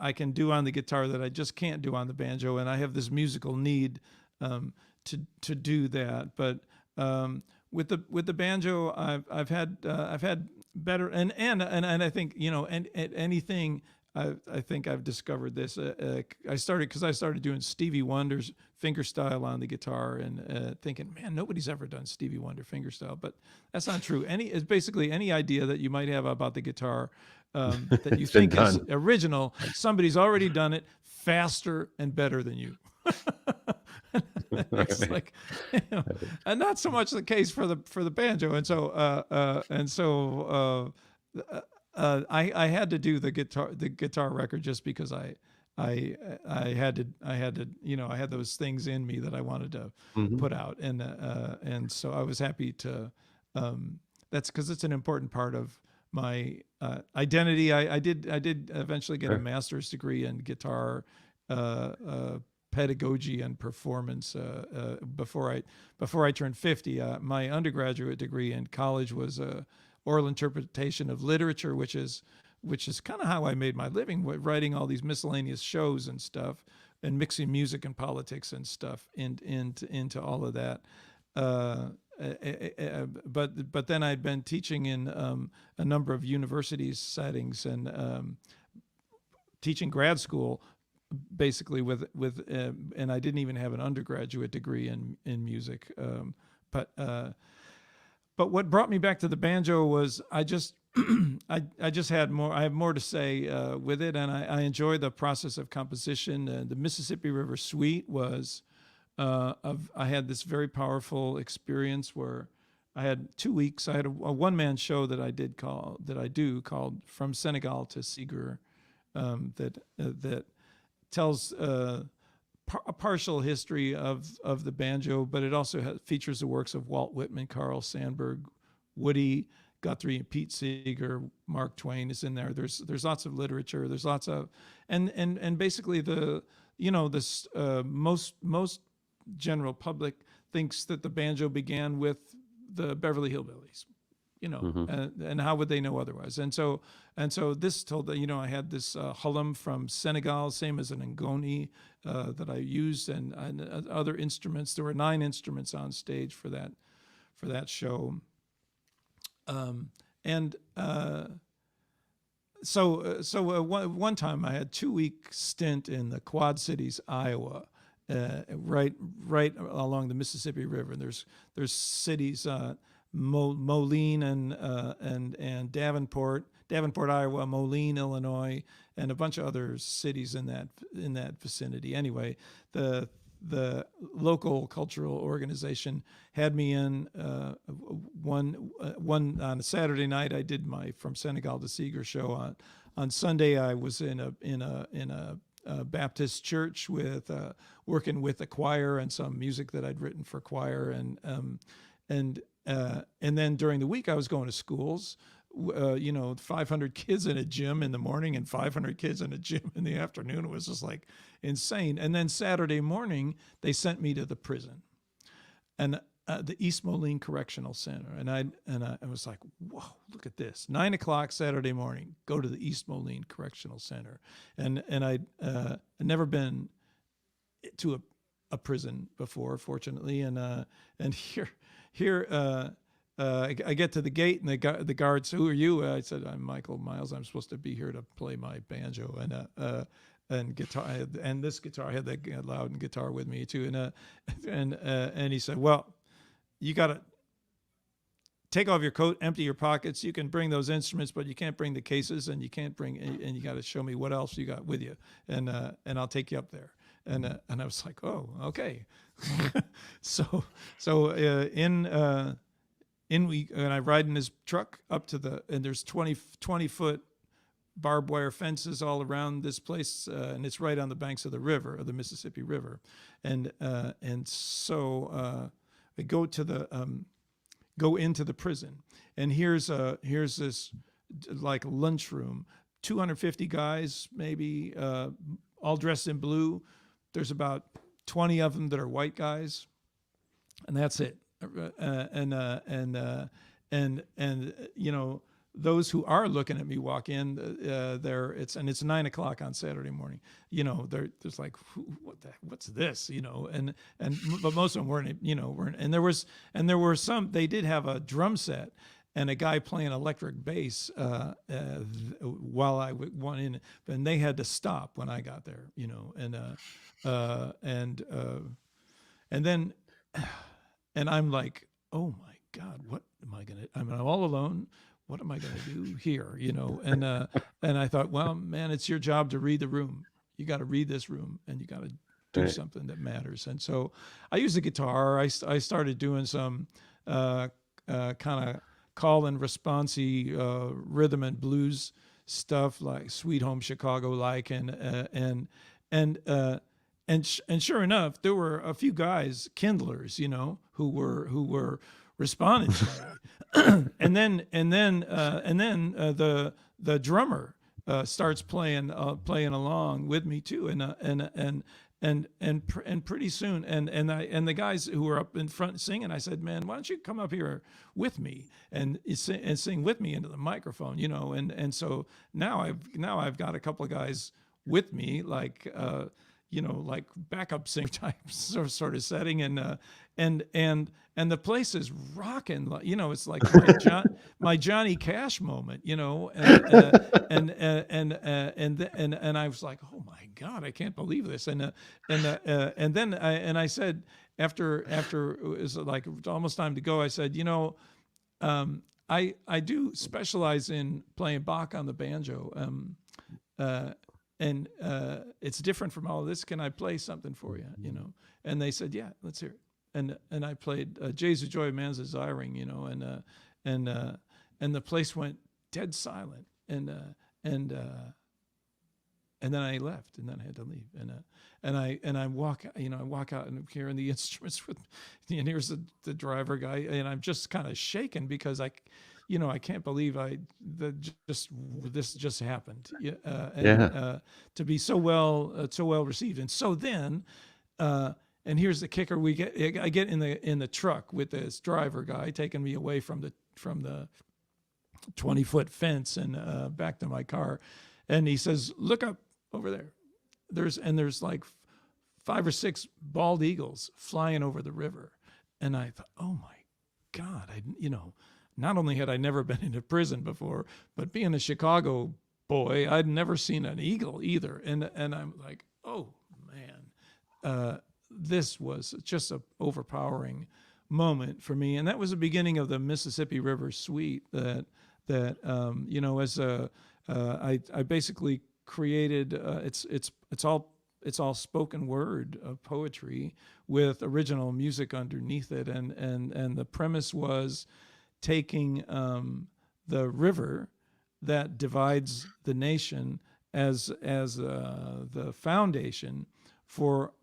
I can do on the guitar that I just can't do on the banjo, and I have this musical need to do that. But with the banjo, I've had better, and I think anything. I think I've discovered this. I started doing Stevie Wonder's fingerstyle on the guitar, and thinking, man, nobody's ever done Stevie Wonder fingerstyle. But that's not true. It's basically any idea that you might have about the guitar that you think is original. Somebody's already done it faster and better than you. It's like, and not so much the case for the banjo. And so I had to do the guitar record just because I had to I had those things in me that I wanted to put out, and so I was happy to. That's because it's an important part of my identity. I did eventually get a master's degree in guitar pedagogy and performance before I turned 50. My undergraduate degree in college was oral interpretation of literature, which is kind of how I made my living, writing all these miscellaneous shows and stuff, and mixing music and politics and stuff into all of that. But then I'd been teaching in a number of university settings, and teaching grad school, basically with and I didn't even have an undergraduate degree in music. But what brought me back to the banjo was I just had more. I have more to say with it, and I enjoy the process of composition. The Mississippi River Suite was I had this very powerful experience where I had 2 weeks. I had a one-man show that I do called From Senegal to Seeger, that tells a partial history of the banjo, but it also features the works of Walt Whitman, Carl Sandburg, Woody Guthrie, and Pete Seeger. Mark Twain is in there. There's lots of literature. There's lots of and basically the this most general public thinks that the banjo began with the Beverly Hillbillies, and how would they know otherwise? And so this told that, I had this halam from Senegal, same as an ngoni that I used, and other instruments. There were 9 instruments on stage for that show. One time I had 2-week stint in the Quad Cities, Iowa, right along the Mississippi River. There's cities, Moline and Davenport, Iowa, Moline, Illinois, and a bunch of other cities in that vicinity. Anyway, the local cultural organization had me in one on a Saturday night. I did my From Senegal to Seeger show. On Sunday, I was in a Baptist church with working with a choir and some music that I'd written for choir, and then during the week I was going to schools. 500 kids in a gym in the morning and 500 kids in a gym in the afternoon. It was just like insane. And then Saturday morning, they sent me to the prison, and the East Moline Correctional Center. And I was like, whoa, look at this. 9 o'clock Saturday morning, go to the East Moline Correctional Center. And I'd never been to a prison before, fortunately. And here, I get to the gate, and the guards, "Who are you?" I said, "I'm Michael Miles. I'm supposed to be here to play my banjo and guitar, and this guitar." I had that loud guitar with me too, and he said, "Well, you got to take off your coat, empty your pockets. You can bring those instruments, but you can't bring the cases, and you got to show me what else you got with you, and I'll take you up there." And I was like, "Oh, okay." And I ride in his truck up to and there's 20-foot barbed wire fences all around this place, and it's right on the banks of the Mississippi River, and so I go into the prison, and here's this like lunchroom, 250 guys maybe, all dressed in blue. There's about 20 of them that are white guys, and that's it. Those who are looking at me walk in, it's 9 o'clock on Saturday morning. There's like, what's this? But most of them weren't. And there were some. They did have a drum set and a guy playing electric bass while I went in, and they had to stop when I got there. And then. And I'm like, oh my God, what am I gonna? I'm all alone. What am I gonna do here? And I thought, well, man, it's your job to read the room. You got to read this room, and you got to do something that matters. And so I used the guitar. I started doing some kind of call and responsey rhythm and blues stuff, like Sweet Home Chicago, like and sure enough, there were a few guys, kindlers, who were responding to me. and then the drummer starts playing along with me too, and pretty soon, and the guys who were up in front singing, I said, "Man, why don't you come up here with me and sing with me into the microphone?" And so now I've got a couple of guys with me, like backup singer type sort of setting, and the place is rocking. It's like my Johnny Cash moment. And I was like, oh my God, I can't believe this. And then I said, after it was like almost time to go, I said, I do specialize in playing Bach on the banjo. And it's different from all of this. Can I play something for you? And they said, yeah, let's hear it. And I played Jesu Joy Man's Desiring, and the place went dead silent. And And then I left, and then I had to leave, and I walk, I walk out, and I'm hearing the instruments with, and here's the driver guy, and I'm just kind of shaken because I can't believe this just happened, and
Yeah.
to be so well received, and so then, and here's the kicker: I get in the truck with this driver guy taking me away from the 20-foot fence and back to my car, and he says, "Look up over there. There's like 5 or 6 bald eagles flying over the river." And I thought, "Oh my God!" Not only had I never been into prison before, but being a Chicago boy, I'd never seen an eagle either. And I'm like, "Oh man, this was just a overpowering moment for me." And that was the beginning of the Mississippi River Suite I basically created. It's all spoken word poetry with original music underneath it, and the premise was taking the river that divides the nation as the foundation for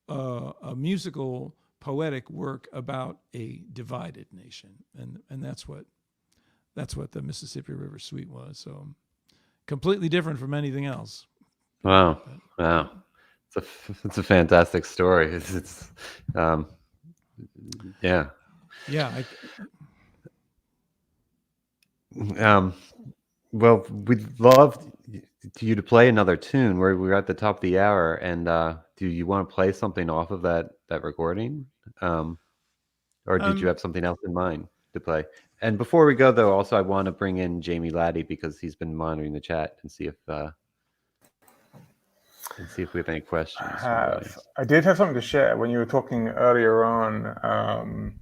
a musical poetic work about a divided nation, and that's what the Mississippi River Suite was. So completely different from anything else.
Wow. It's a fantastic story. Yeah.
Yeah.
Well, we'd love you to play another tune. We're at the top of the hour, and do you want to play something off of that recording, or did you have something else in mind to play? And before we go, though, also I want to bring in Jamie Laddie because he's been monitoring the chat and see if we have any questions.
I did have something to share when you were talking earlier on.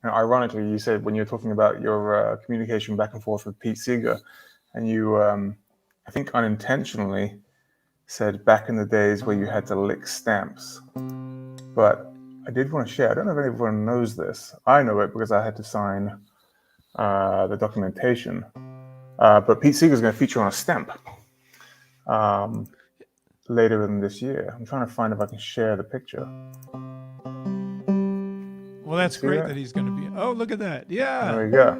Ironically, you said when you were talking about your communication back and forth with Pete Seeger, and you, I think unintentionally, said back in the days where you had to lick stamps. But I did want to share. I don't know if anyone knows this. I know it because I had to sign the documentation. But Pete Seeger is going to feature on a stamp later in this year. I'm trying to find if I can share the picture.
Well, that's great that he's going to be. Oh, look at that. Yeah.
There we go.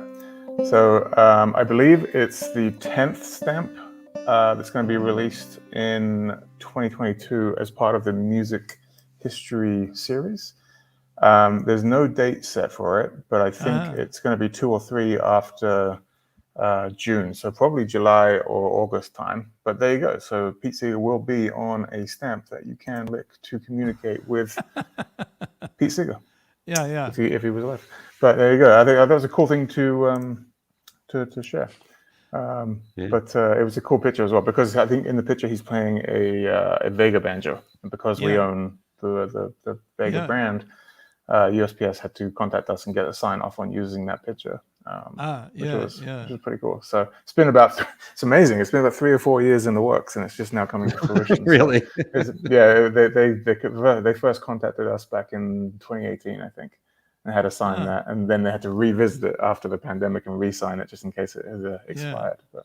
So I believe it's the 10th stamp that's going to be released in 2022 as part of the music history series. There's no date set for it, but I think it's going to be 2 or 3 after June, so probably July or August time. But there you go. So Pete Seeger will be on a stamp that you can lick to communicate with Pete Seeger.
Yeah.
If he was alive. But there you go. I think that was a cool thing to share. But it was a cool picture as well because I think in the picture he's playing a Vega banjo, and because we own the Vega brand, USPS had to contact us and get a sign off on using that picture, which was pretty cool. So it's been it's amazing. It's been about 3 or 4 years in the works, and it's just now coming to fruition.
Really?
So they first contacted us back in 2018, I think, and had to sign that, and then they had to revisit it after the pandemic and re-sign it just in case it had expired. But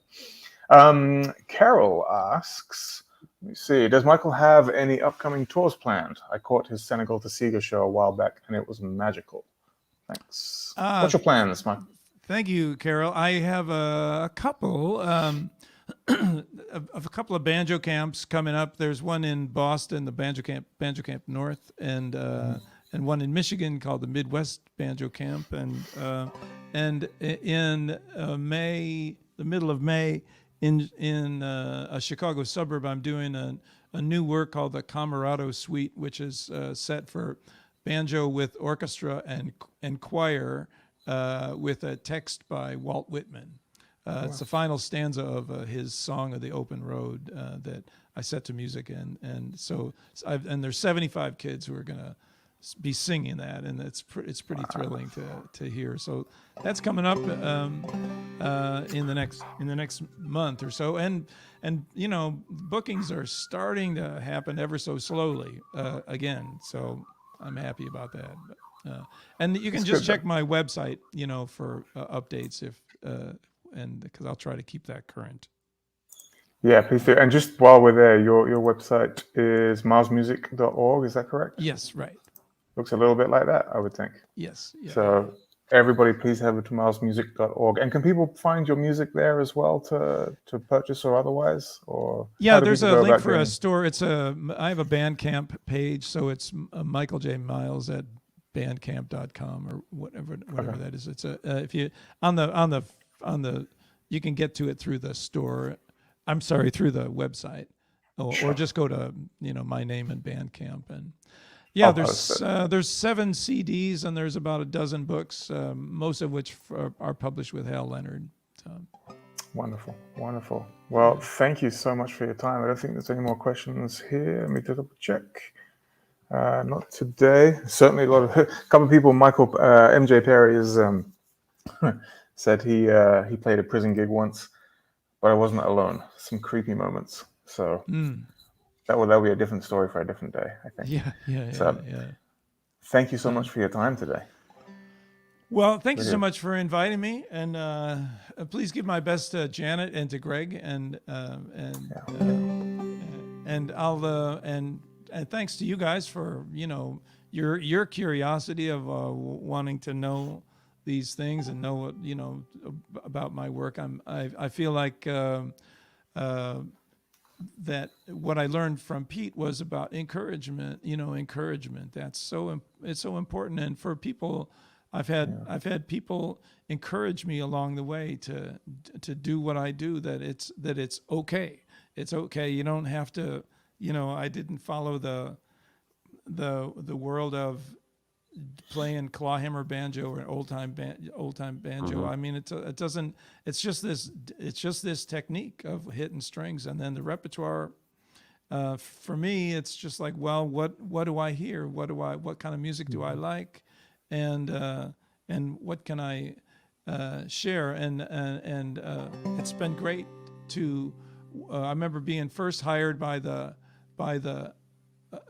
Carol asks, let me see, does Michael have any upcoming tours planned? I caught his Senegal to Seeger show a while back, and it was magical. Thanks. What's your plans, Mike?
Thank you, Carol. I have a couple of a couple of banjo camps coming up. There's one in Boston, the Banjo Camp North, and one in Michigan called the Midwest Banjo Camp, and in May, the middle of May, in a Chicago suburb, I'm doing a new work called the Camerado Suite, which is set for banjo with orchestra and choir with a text by Walt Whitman. It's the final stanza of his song of the Open Road that I set to music, and there's 75 kids who are gonna be singing that, and it's pretty thrilling to hear. So that's coming up in the next month or so, and bookings are starting to happen ever so slowly again. So I'm happy about that. And you can just check my website, for updates and because I'll try to keep that current.
Yeah, please do. And just while we're there, your website is marsmusic.org, is that correct?
Yes, right.
Looks a little bit like that, I would think.
Yes. Yeah.
So everybody, please head over to marsmusic.org. And can people find your music there as well to purchase or otherwise? Or
Yeah,
how do
there's
people
a
go
link
about
for a
doing?
store. I have a Bandcamp page, so it's Michael J. Miles at bandcamp.com or whatever
Okay.
that is. It's if you on the you can get to it through the store. I'm sorry, through the website, or
Sure.
just go to my name and Bandcamp, and
I'll post it.
there's 7 CDs and there's about a dozen books, most of which are published with Hal Leonard. So.
Wonderful, wonderful. Well, thank you so much for your time. I don't think there's any more questions here. Let me double check. Not today. Certainly a couple of people. Michael MJ Perry is said he played a prison gig once, but I wasn't alone. Some creepy moments. So that'll be a different story for a different day, I think. So thank you so much for your time today.
Well, thank you so
Brilliant.
much for inviting me, and please give my best to Janet and to Greg, and I'll and thanks to you guys for your curiosity of wanting to know these things and know what about my work. I feel like that what I learned from Pete was about encouragement. Encouragement. It's so important, and for people. I've had people encourage me along the way to do what I do. That it's okay. It's okay. You don't have to. I didn't follow the world of playing clawhammer banjo or old time banjo. I mean, it doesn't. It's just this technique of hitting strings, and then the repertoire. For me, it's just like, well, what do I hear? What kind of music do I like? And what can I share? And it's been great to. I remember being first hired by the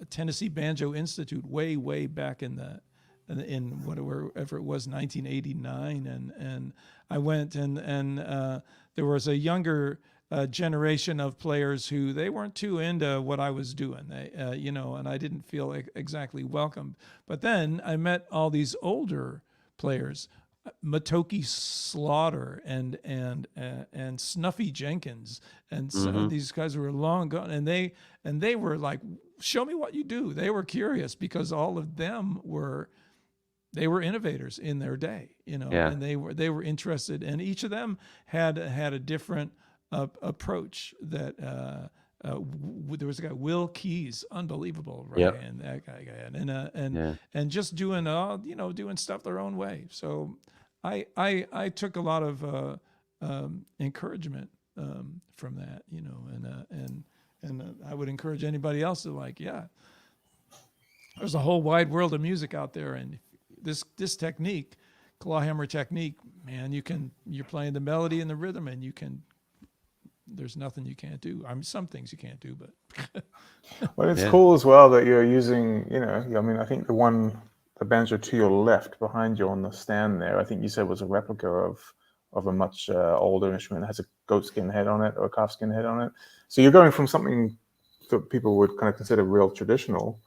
Tennessee Banjo Institute way back in whatever it was, 1989, and I went and there was a younger generation of players who they weren't too into what I was doing. And I didn't feel exactly welcomed. But then I met all these older players, Matoki Slaughter and Snuffy Jenkins, and these guys were long gone, and they were like, show me what you do. They were curious because all of them were innovators in their day, and they were interested, and each of them had a different approach. That there was a guy, Will Keys, unbelievable, right?
Yep.
And that guy, and just doing doing stuff their own way. So I took a lot of encouragement from that, and I would encourage anybody else to there's a whole wide world of music out there, and this technique, clawhammer technique, man, you're playing the melody and the rhythm, and there's nothing you can't do. I mean, some things you can't do, but
Well, it's cool as well that you're using, I mean, I think the banjo to your left behind you on the stand there, I think you said was a replica of a much older instrument that has a goatskin head on it or a calfskin head on it. So you're going from something that people would kind of consider real traditional,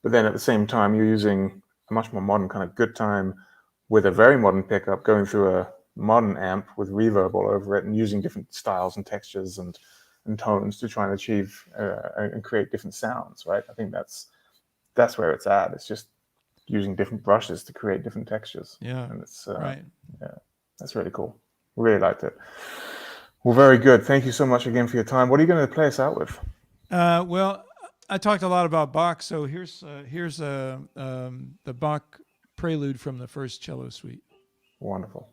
but then at the same time, you're using a much more modern kind of good time with a very modern pickup going through a modern amp with reverb all over it and using different styles and textures and tones to try and achieve and create different sounds, right? I think that's where it's at. It's just using different brushes to create different textures.
Yeah,
and it's
right.
Yeah, that's really cool. Really liked it. Well, very good. Thank you so much again for your time. What are you going to play us out with?
Well, I talked a lot about Bach, so here's the Bach prelude from the first cello suite.
Wonderful.